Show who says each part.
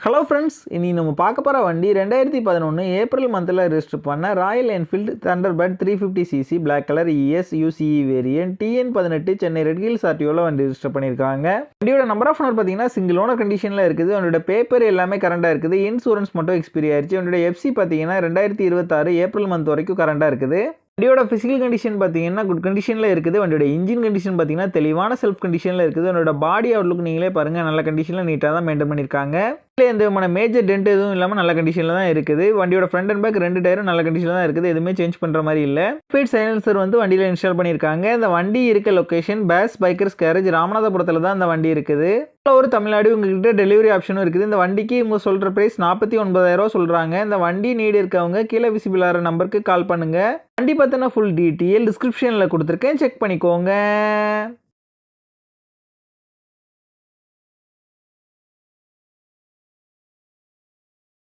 Speaker 1: Hello friends, இனி நம்ம பார்க்க போகிற வண்டி 2011 ஏப்ரல் மந்தில் ரெஜிஸ்டர் பண்ண Royal Enfield Thunderbird 350cc black colour ES UCE variant TN18 Chennai Red Hills ஆர்டிஓவில் வண்டி ரெஜிஸ்டர் பண்ணியிருக்காங்க. வண்டியோட நம்பர் ஆஃப் ஓனர் பார்த்தீங்கன்னா சிங்கிள் ஓனர் கண்டிஷனில் இருக்குது. அவனோட பேப்பர் எல்லாமே கரண்டாக இருக்குது. இன்சூரன்ஸ் மட்டும் எக்ஸ்பீரி ஆயிடுச்சு. அவனோட FC பார்த்தீங்கன்னா 2026 ஏப்ரல் மந்த் வரைக்கும் கரண்டாக இருக்குது. வண்டியோட ஃபிசிக்கல் கண்டிஷன் பார்த்தீங்கன்னா குட் கண்டிஷனில் இருக்குது. வண்டியோட இன்ஜின் கண்டிஷன் பார்த்தீங்கன்னா தெளிவான செல்ஃப் கண்டிஷனில் இருக்குது. அவனோட பாடி அவுட்லுக் நீங்களே பாருங்கள், நல்ல கண்டிஷனில் நீட்டாக தான் மெயின்டைன் பண்ணியிருக்காங்க. எந்த விதமான மேஜர் டென்ட் எதுவும் இல்லாமல் நல்ல கண்டிஷனில் தான் இருக்குது. வண்டியோட ஃப்ரண்ட் அண்ட் பேக் ரெண்டு டயரும் நல்ல கண்டிஷனில் தான் இருக்குது. எதுவுமே சேஞ்ச் பண்ணுற மாதிரி இல்லை. ஃபீட் சைலன்சர் வந்து வண்டியில் இன்ஸ்டால் பண்ணியிருக்காங்க. இந்த வண்டி இருக்க லொக்கேஷன் பேஸ் பைக்கர்ஸ் கேரேஜ் ராமநாதபுரத்தில் தான் இந்த வண்டி இருக்குது. ஒரு தமிழ்நாடு உங்ககிட்ட டெலிவரி ஆப்ஷனும் இருக்குது. இந்த வண்டிக்கு இவங்க சொல்கிற ப்ரைஸ் 49,000 சொல்கிறாங்க. இந்த வண்டி நீடு இருக்கவங்க கீழே விசிபிள் ஆகிற நம்பருக்கு கால் பண்ணுங்கள். வண்டி பற்றின ஃபுல் டீட்டெயில் டிஸ்கிரிப்ஷனில் கொடுத்துருக்கேன், செக் பண்ணிக்கோங்க.